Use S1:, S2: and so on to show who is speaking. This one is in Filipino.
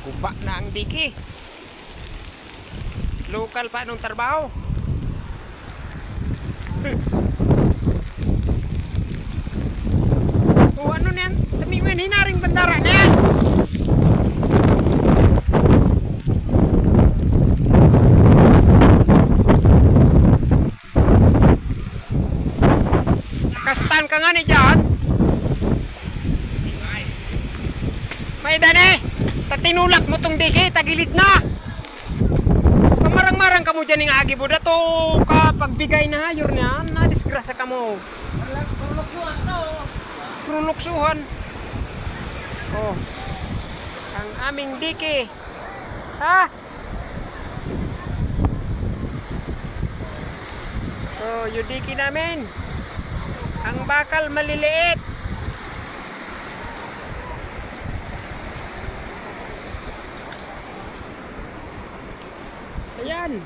S1: Guba na ang diki. Local pa nung trabaho. O ano na yan? Tamimin, hinaring bandara na yan. Kastan ka nga ni dyan. May dane, tatinulak mo tong diki, tagilid na. Kamarang-marang ka mo dyan ng agi buda to, kapagbigay na hayor niya, nadisgrasya ka mo. Pruluksuhan to. Pruluksuhan. Oh, ang aming diki. Ha? So, yung diki namin, ang bakal maliliit. Ayan.